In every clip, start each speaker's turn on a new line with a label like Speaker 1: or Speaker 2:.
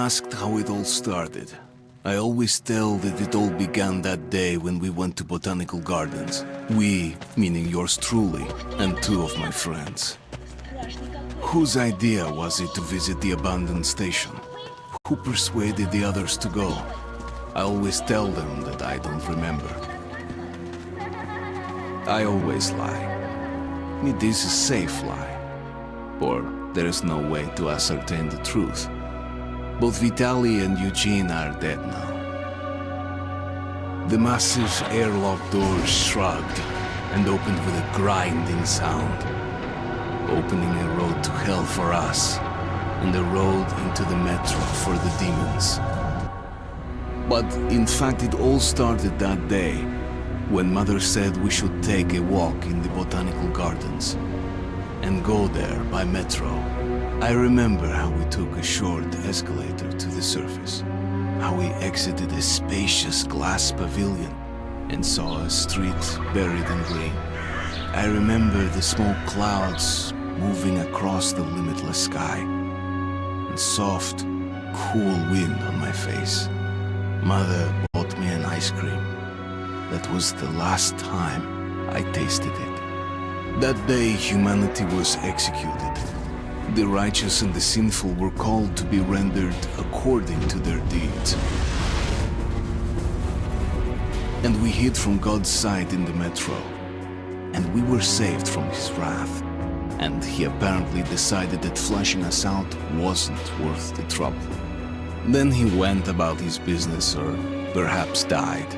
Speaker 1: asked how it all started, I always tell that it all began that day when we went to botanical gardens. We, meaning yours truly, and two of my friends. Whose idea was it to visit the abandoned station? Who persuaded the others to go? I always tell them that I don't remember. I always lie. It is a safe lie. Or there is no way to ascertain the truth. Both Vitaly and Eugene are dead now. The massive airlock doors shrugged and opened with a grinding sound, opening a road to hell for us and a road into the metro for the demons. But in fact, it all started that day when Mother said we should take a walk in the botanical gardens and go there by metro. I remember how we took a short escalator to the surface, how we exited a spacious glass pavilion and saw a street buried in green. I remember the smoke clouds moving across the limitless sky and soft, cool wind on my face. Mother bought me an ice cream. That was the last time I tasted it. That day, humanity was executed. The righteous and the sinful were called to be rendered according to their deeds. And we hid from God's sight in the metro. And we were saved from his wrath. And he apparently decided that flushing us out wasn't worth the trouble. Then he went about his business, or perhaps died,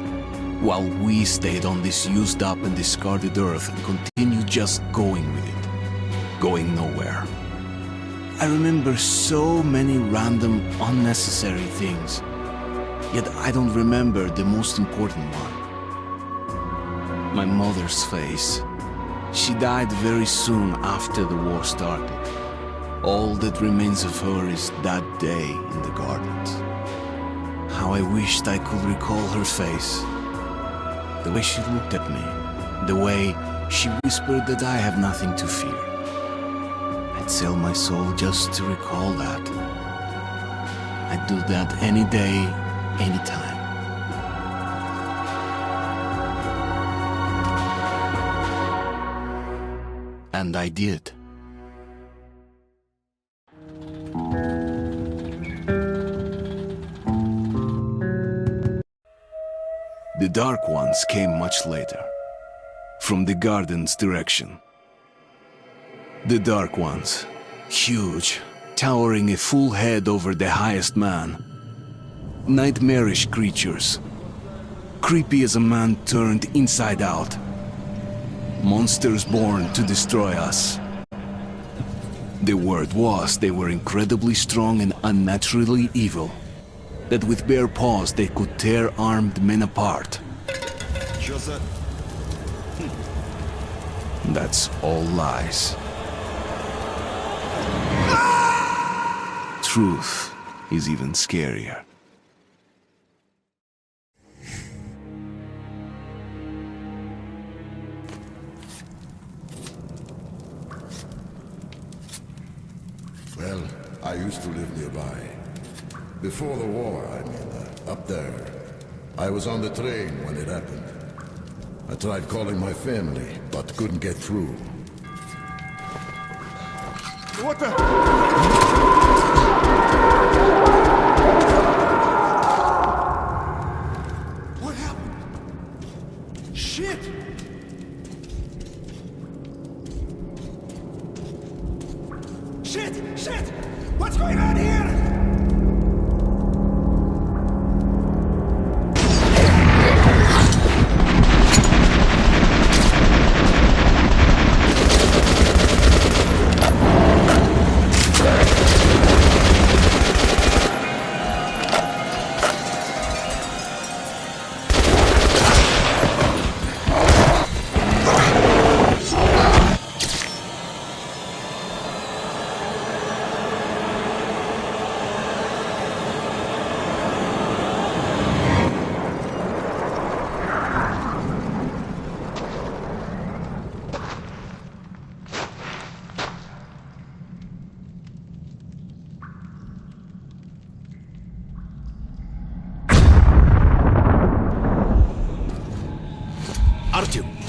Speaker 1: while we stayed on this used up and discarded earth and continued just going with it, going nowhere. I remember so many random, unnecessary things, yet I don't remember the most important one. My mother's face. She died very soon after the war started. All that remains of her is that day in the gardens. How I wished I could recall her face. The way she looked at me. The way she whispered that I have nothing to fear. I'd sell my soul just to recall that. I'd do that any day, any time. And I did. The Dark Ones came much later, from the garden's direction. The Dark Ones, huge, towering a full head over the highest man. Nightmarish creatures, creepy as a man turned inside out. Monsters born to destroy us. The word was they were incredibly strong and unnaturally evil. That with bare paws they could tear armed men apart. That's all lies. Truth is even scarier.
Speaker 2: Well, I used to live nearby. Before the war, up there. I was on the train when it happened. I tried calling my family, but couldn't get through.
Speaker 3: What the? What happened? Shit! Shit! What's going on here?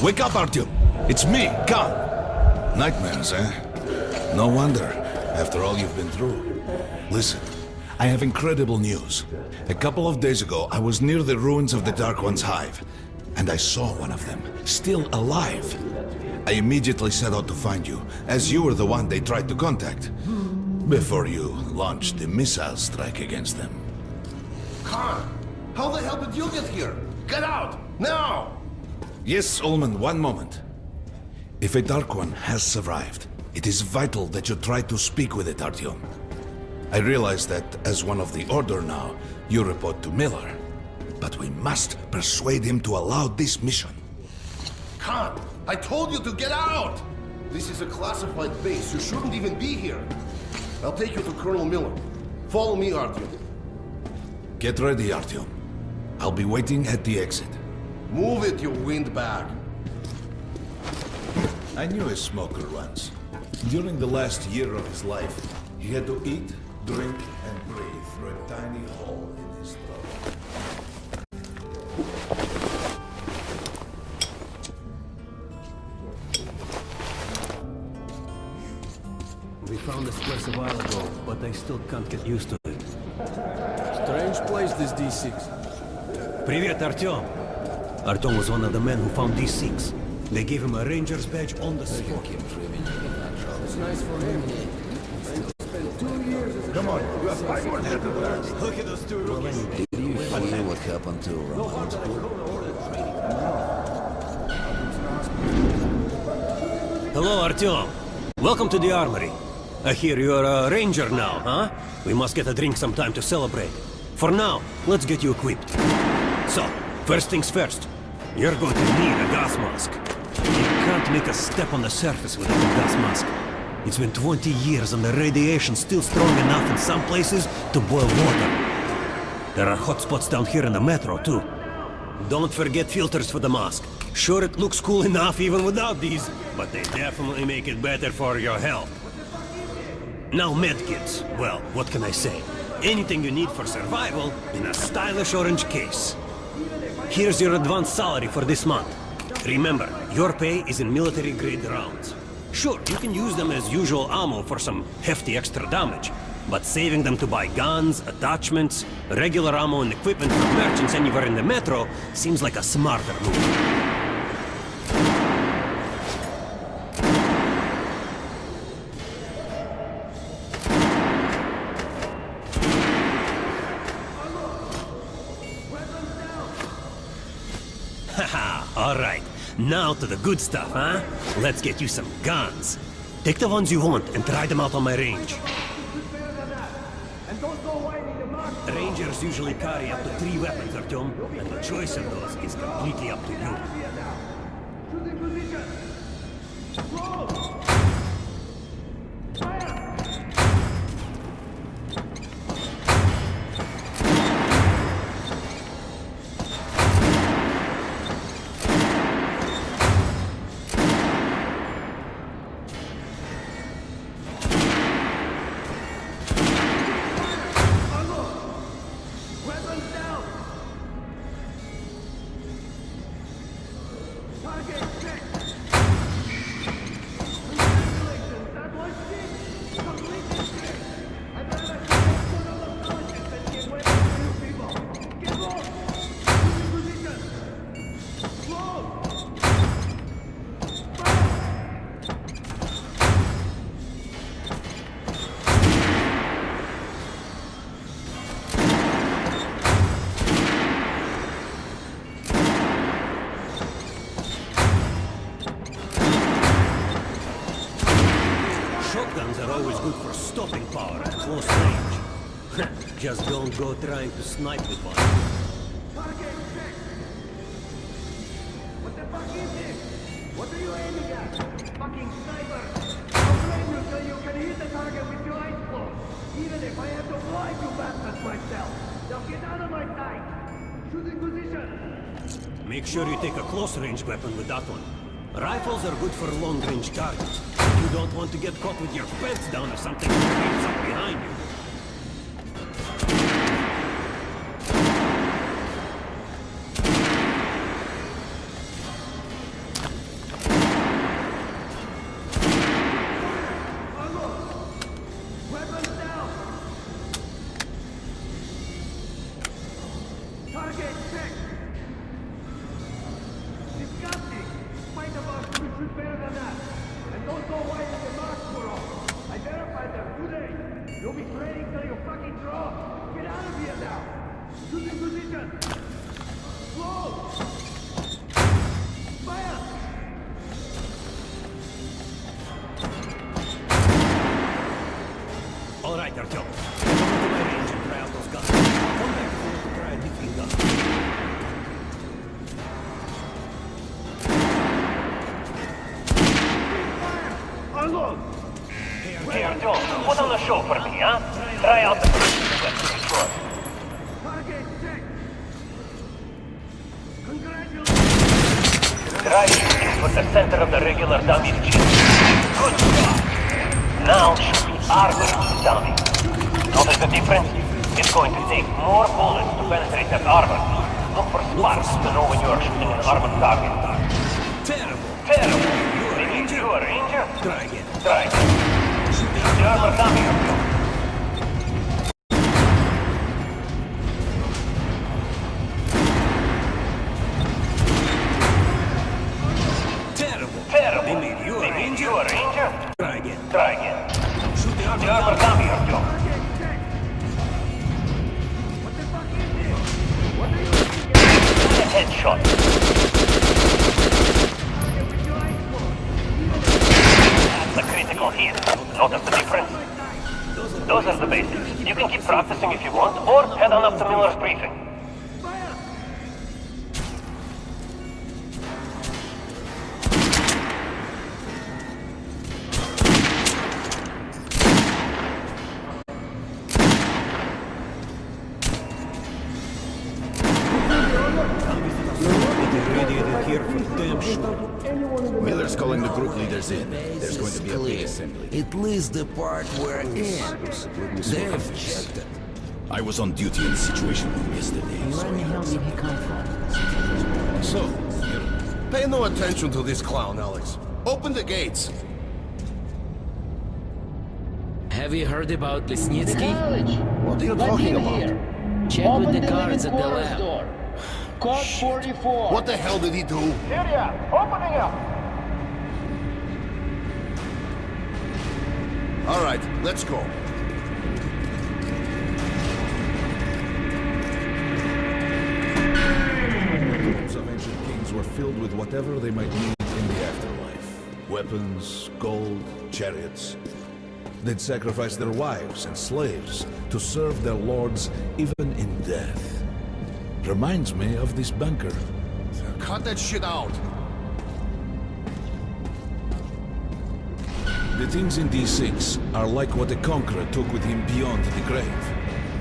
Speaker 1: Wake up, Artyom! It's me, Khan! Nightmares, eh? No wonder, after all you've been through. Listen, I have incredible news. A couple of days ago, I was near the ruins of the Dark One's hive, and I saw one of them, still alive. I immediately set out to find you, as you were the one they tried to contact, before you launched the missile strike against them.
Speaker 4: Khan, how the hell did you get here? Get out, now!
Speaker 1: Yes, Ullman, one moment. If a Dark One has survived, it is vital that you try to speak with it, Artyom. I realize that, as one of the Order now, you report to Miller. But we must persuade him to allow this mission.
Speaker 4: Khan, I told you to get out! This is a classified base. You shouldn't even be here. I'll take you to Colonel Miller. Follow me, Artyom.
Speaker 1: Get ready, Artyom. I'll be waiting at the exit.
Speaker 4: Move it, you windbag.
Speaker 1: I knew a smoker once. During the last year of his life, he had to eat, drink, and breathe through a tiny hole in his throat.
Speaker 5: We found this place a while ago, but I still can't get used to it.
Speaker 6: Strange place, this D6.
Speaker 5: Привет, Artyom! Artyom was one of the men who found these Sikhs. They gave him a ranger's badge on the spot.
Speaker 6: It's nice for him.
Speaker 3: Come on, you have 5 more minutes to learn.
Speaker 5: Look at those two rookies.
Speaker 7: Did you see what happened to Ramon?
Speaker 5: Hello, Artyom. Welcome to the armory. I hear you're a ranger now, huh? We must get a drink sometime to celebrate. For now, let's get you equipped. So, first things first. You're going to need a gas mask. You can't make a step on the surface without a gas mask. It's been 20 years and the radiation's still strong enough in some places to boil water. There are hot spots down here in the metro, too. Don't forget filters for the mask. Sure, it looks cool enough even without these, but they definitely make it better for your health. Now medkits. Well, what can I say? Anything you need for survival in a stylish orange case. Here's your advance salary for this month. Remember, your pay is in military-grade rounds. Sure, you can use them as usual ammo for some hefty extra damage, but saving them to buy guns, attachments, regular ammo and equipment for merchants anywhere in the metro seems like a smarter move. Haha, alright. Now to the good stuff, huh? Let's get you some guns. Take the ones you want and try them out on my range. Rangers usually carry up to 3 weapons, Artyom, and the choice of those is completely up to you. Shotguns are always good for stopping power at close range. Just don't go trying to snipe with one.
Speaker 3: What the fuck is this? What are you aiming at? Fucking sniper! I'll blame you till you can hit the target with your eyes closed. Even if I have to blind you bastards myself. Now get out of my sight! Shooting position!
Speaker 5: Make sure you take a close-range weapon with that one. Rifles are good for long-range targets. You don't want to get caught with your pants down or something creeps up behind you.
Speaker 3: know why the masks were off. I verified them today. You'll be training till you fucking drop. Get out of here now. Shooting position. Slow. Fire.
Speaker 5: All right, Artyom. Come to my range and try out those guns. Come back if you want to try a different gun.
Speaker 3: Unload.
Speaker 5: Hey, Artyom, put on a show for me, huh? Try out the control.
Speaker 3: Target check. Congratulations.
Speaker 5: Try shooting for the center of the regular dummy chip. Good job. Now shoot the armor of the dummy. Notice the difference? It's going to take more bullets to penetrate that armor. Look for sparks to know when you are shooting an armored target. Terrible. Terrible. Maybe you are injured? Try again. Try again. Shoot the armor dummy, Artyom. Terrible. Terrible. Maybe you are injured? Try again. Try again. Shoot the armor dummy, Artyom.
Speaker 3: Target check. What the fuck is this? What are you looking at?
Speaker 5: A headshot.
Speaker 3: Target with your eyes closed.
Speaker 5: That's a critical hit. Notice the difference? Those are the basics. You can keep practicing if you want, or head on up to Miller's briefing.
Speaker 3: Fire.
Speaker 2: Miller's calling the group leaders in. There's going to be a big assembly.
Speaker 7: At least the part we're in. They've checked it.
Speaker 1: I was on duty in the situation room yesterday.
Speaker 7: Where the hell did he come from?
Speaker 4: So, pay no attention to this clown, Alex. Open the gates.
Speaker 8: Have you heard about Lesnitsky?
Speaker 4: What are you talking about?
Speaker 8: Check with the guards at the lab.
Speaker 3: Code 44.
Speaker 4: What the hell did he do?
Speaker 3: Syria, opening up.
Speaker 4: All right, let's go.
Speaker 2: The tombs of ancient kings were filled with whatever they might need in the afterlife. Weapons, gold, chariots. They'd sacrifice their wives and slaves to serve their lords even in death. Reminds me of this bunker.
Speaker 4: Cut that shit out.
Speaker 2: The things in D6 are like what a conqueror took with him beyond the grave.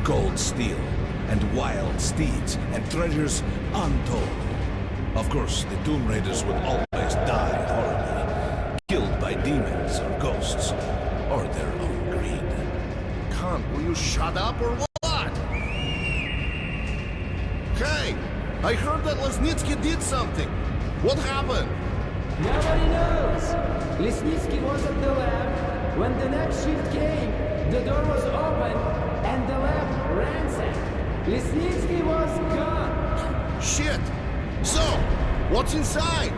Speaker 2: Gold steel, and wild steeds, and treasures untold. Of course, the Tomb Raiders would always die horribly, killed by demons or ghosts, or their own greed.
Speaker 4: Khan, will you shut up or what? Hey, I heard that Lesnitsky did something. What happened?
Speaker 9: Nobody knows. Lesnitsky was at the lab. When the next shift came, the door was open and the lab ransacked. Lesnitsky was gone.
Speaker 4: Shit. So, what's inside?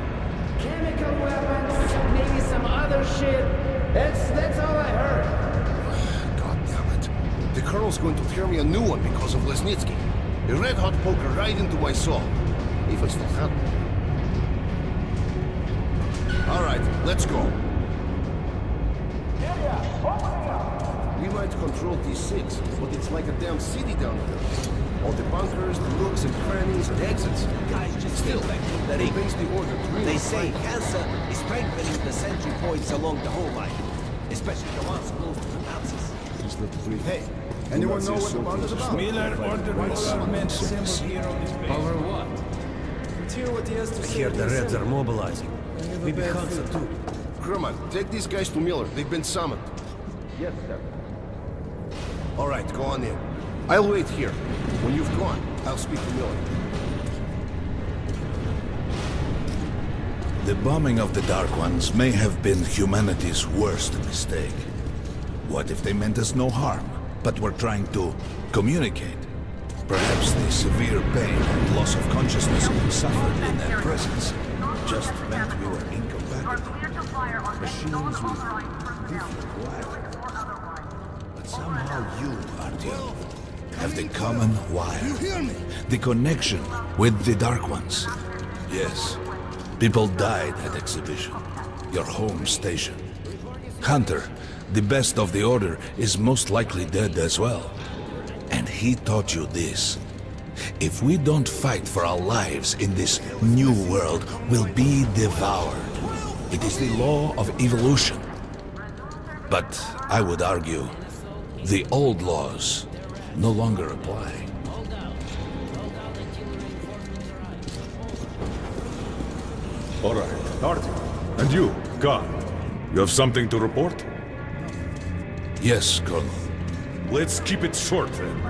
Speaker 9: Chemical weapons, maybe some other shit. That's all I heard.
Speaker 4: God damn it. The Colonel's going to tear me a new one because of Lesnitsky. A red-hot poker right into my soul. If it's still happening. All right, let's go. We might control D6, but it's like a damn city down here. All the bunkers, the nooks and crannies and exits.
Speaker 10: Guys just
Speaker 4: Still,
Speaker 10: that
Speaker 4: they base the order.
Speaker 10: they say cancer is strengthening the sentry points along the whole line, especially the ones close to the Nazis.
Speaker 4: Hey, anyone know what the bunker's about?
Speaker 6: Miller ordered more men assembled here on this base.
Speaker 8: Over what?
Speaker 6: Let's hear what he has to
Speaker 5: I
Speaker 6: say.
Speaker 5: hear the Reds are mobilizing. Maybe Hansa too.
Speaker 4: Kerman, take these guys to Miller. They've been summoned.
Speaker 3: Yes, sir.
Speaker 4: All right, go on in. I'll wait here. When you've gone, I'll speak to Miller.
Speaker 2: The bombing of the Dark Ones may have been humanity's worst mistake. What if they meant us no harm, but were trying to communicate? Perhaps the severe pain and loss of consciousness suffered in their presence just meant we were incompatible.
Speaker 11: Clear to fire on
Speaker 7: Machines with different wiring. But somehow you, Artyom, have the common wire.
Speaker 2: You hear me?
Speaker 7: The connection with the Dark Ones. Yes. People died at exhibition. Your home station. Hunter, the best of the Order, is most likely dead as well. And he taught you this. If we don't fight for our lives in this new world, we'll be devoured. It is the law of evolution. But I would argue, the old laws no longer apply.
Speaker 11: All right, Artyom. And you, Khan, you have something to report?
Speaker 7: Yes, Colonel.
Speaker 11: Let's keep it short then.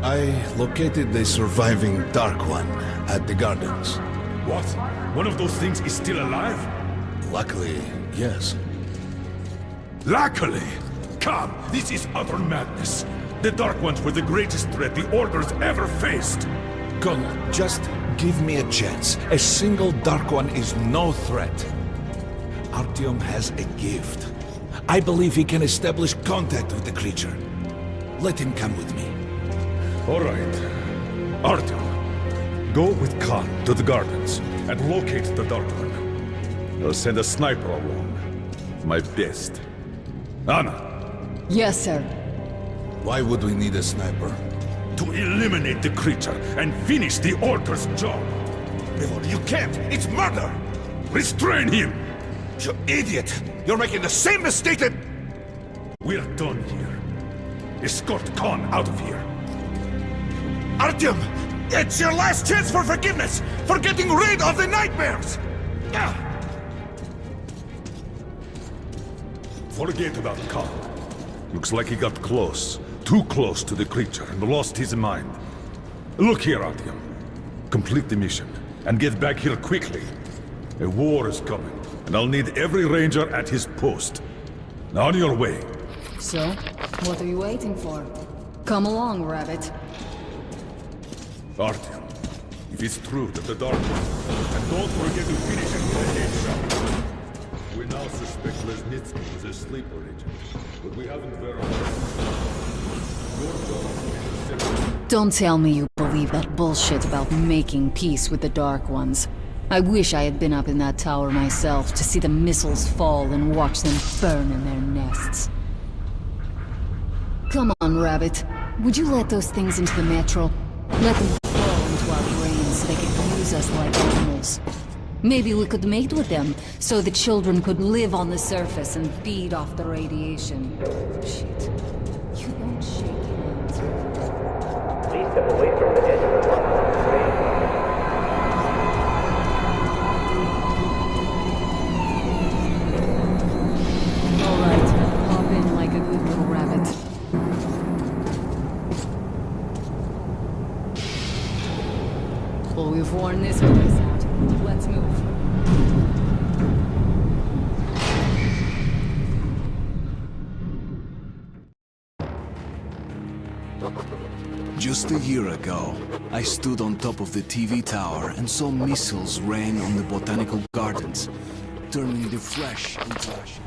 Speaker 7: I located the surviving Dark One at the gardens.
Speaker 11: What? One of those things is still alive?
Speaker 7: Luckily, yes.
Speaker 11: Luckily! Come, this is utter madness. The Dark Ones were the greatest threat the Order's ever faced.
Speaker 7: Colonel, just give me a chance. A single Dark One is no threat. Artyom has a gift. I believe he can establish contact with the creature. Let him come with me.
Speaker 11: All right. Artyom, go with Khan to the gardens and locate the Dark One. I'll send a sniper along. My best. Anna,
Speaker 12: Yes, sir.
Speaker 7: Why would we need a sniper?
Speaker 11: to eliminate the creature and finish the Order's job.
Speaker 7: Miller, you can't! It's murder!
Speaker 11: Restrain him!
Speaker 7: You idiot! You're making the same mistake that...
Speaker 11: We're done here. Escort Khan out of here.
Speaker 7: Artyom! It's your last chance for forgiveness! For getting rid of the nightmares!
Speaker 11: Forget about Khan. Looks like he got close. Too close to the creature and lost his mind. Look here, Artyom. Complete the mission and get back here quickly. A war is coming, and I'll need every ranger at his post. Now on your way.
Speaker 12: So, what are you waiting for? Come along, Rabbit.
Speaker 11: Artyom, if it's true that the Dark One... And don't forget to finish it with a headshot. We now suspect Lesnitsky was a sleeper agent, but we haven't verified. Your job is simple.
Speaker 12: Don't tell me you believe that bullshit about making peace with the Dark Ones. I wish I had been up in that tower myself to see the missiles fall and watch them burn in their nests. Come on, Rabbit. Would you let those things into the metro? Let them fall into our brains so they can use us like animals. Maybe we could mate with them, so the children could live on the surface and feed off the radiation. Shit. You don't shake hands.
Speaker 3: Please step away from the edge of the platform.
Speaker 12: Alright, hop in like a good little rabbit. Well, we've worn this place out. Let's move.
Speaker 1: Just a year ago, I stood on top of the TV tower and saw missiles rain on the botanical gardens, turning the flesh into ashes.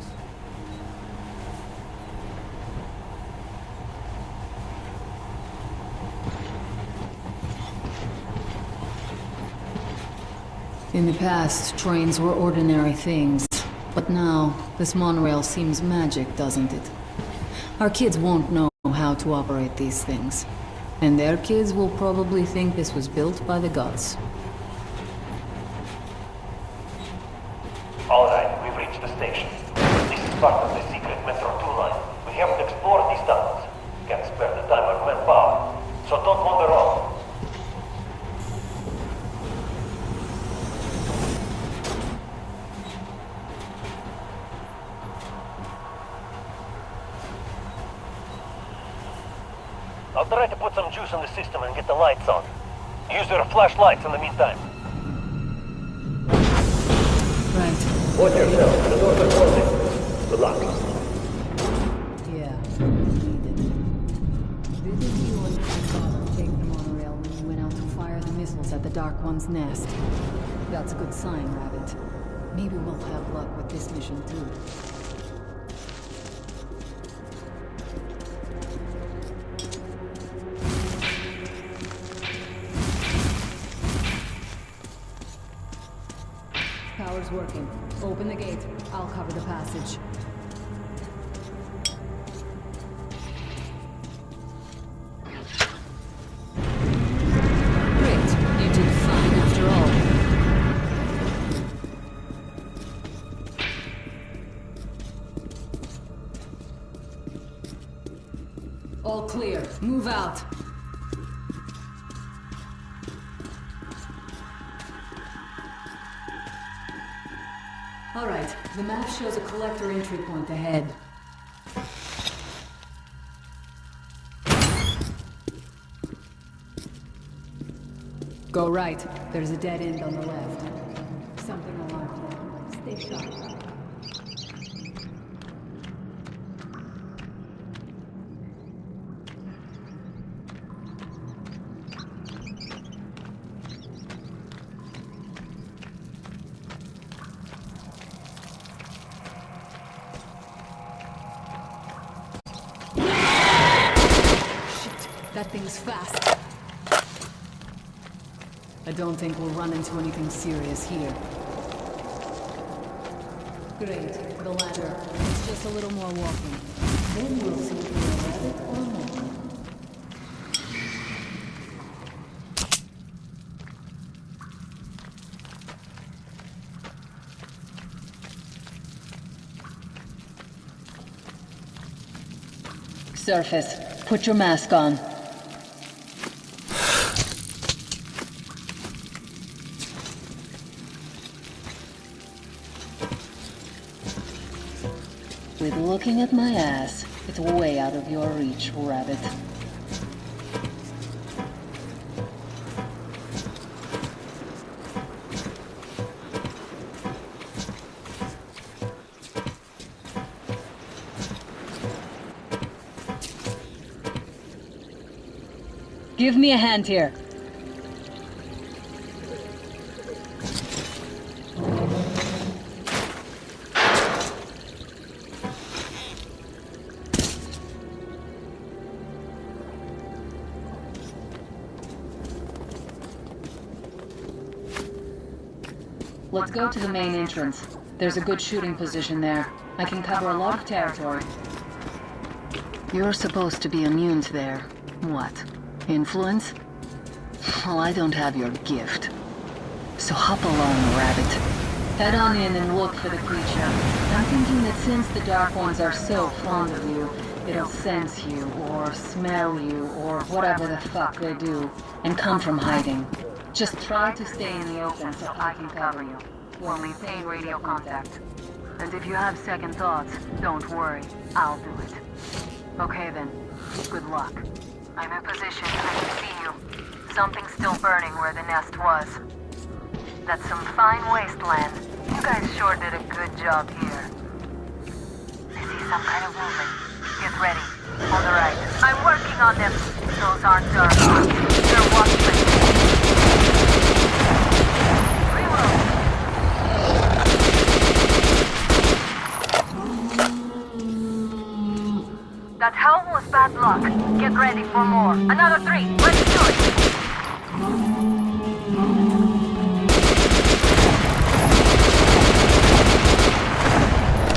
Speaker 12: In the past, trains were ordinary things. But now, this monorail seems magic, doesn't it? Our kids won't know how to operate these things. And their kids will probably think this was built by the gods.
Speaker 3: All right, we've reached the station. This is part of the secret Metro 2 line. We haven't explored these tunnels. Can't spare the time or manpower. So don't wander off. I'll try to put some juice in the system and get the lights on. Use your flashlights in the meantime.
Speaker 12: Right.
Speaker 3: Watch yourself. The doors are closing. Good luck.
Speaker 12: Yeah, needed. Didn't you and my father take the monorail when you went out to fire the missiles at the Dark One's nest? That's a good sign, Rabbit. Maybe we'll have luck with this mission too. working. Open the gate. I'll cover the passage. Great. You did fine after all. All clear. Move out. All right. The map shows a collector entry point ahead. Go right. There's a dead end on the left. Something alarmed. Stay sharp. That thing's fast. I don't think we'll run into anything serious here. Great, the ladder. It's just a little more walking. Then we'll see if we're a rabbit or not. Surface. Put your mask on. With looking at my ass, it's way out of your reach, rabbit. Give me a hand here. Let's go to the main entrance. There's a good shooting position there. I can cover a lot of territory. You're supposed to be immune to their... what? Influence? Well, I don't have your gift. So hop along, rabbit. Head on in and look for the creature. I'm thinking that since the Dark Ones are so fond of you, it'll sense you, or smell you, or whatever the fuck they do, and come from hiding. Just try to stay in the open so I can cover you. We'll maintain radio contact. And if you have second thoughts, don't worry. I'll do it. Okay then. Good luck. I'm in position. I can see you. Something's still burning where the nest was. That's some fine wasteland. You guys sure did a good job here. I see some kind of movement. Get ready. On the right. I'm working on them. Those aren't dark. They're watchmen. That helm was bad luck. Get ready for more. Another 3. Let's do it.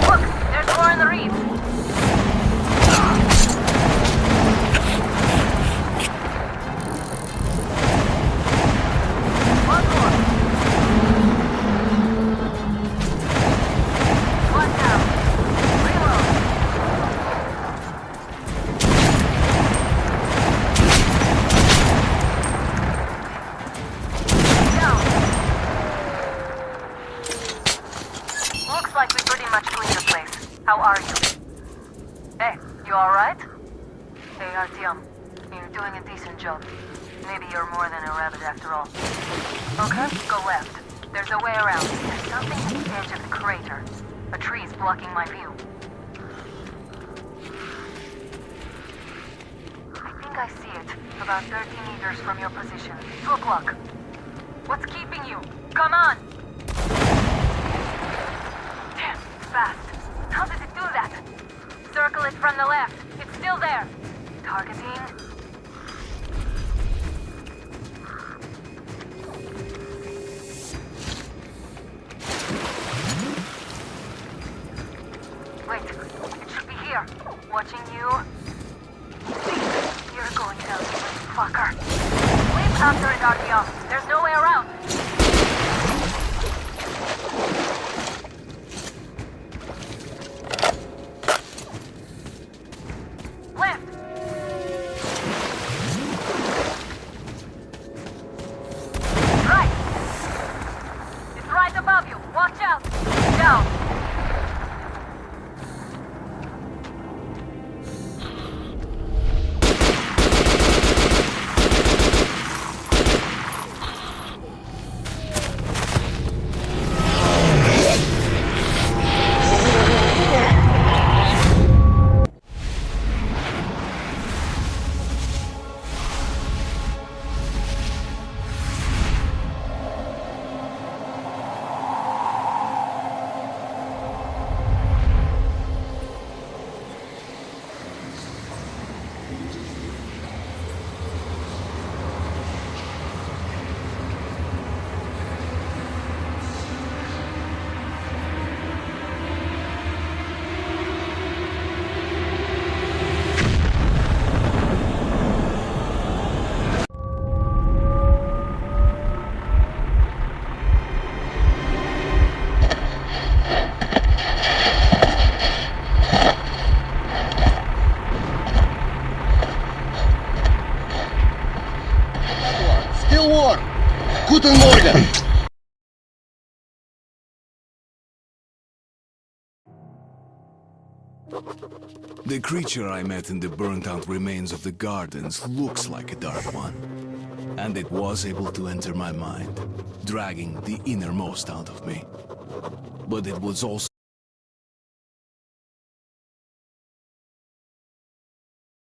Speaker 12: Look, there's more in the reef. One more. One down. Reload. Like we pretty much cleaned the place. How are you? Hey, you alright? Hey, Artyom. You're doing a decent job. Maybe you're more than a rabbit after all. Okay, go left. There's a way around. There's something at the edge of the crater. A tree's blocking my view. I think I see it. About 30 meters from your position. 2 o'clock. What's keeping you? Come on! Fast. How did it do that? Circle it from the left. It's still there. Targeting.
Speaker 13: Wait, it should be here. Watching you. You're going down, fucker. Leap after it, Artyom. There's no way around. Left. Right. It's right above you. Watch out. Down.
Speaker 4: Still warm. Guten Morgen.
Speaker 1: The creature I met in the burnt-out remains of the gardens looks like a dark one. And it was able to enter my mind, dragging the innermost out of me. But it was also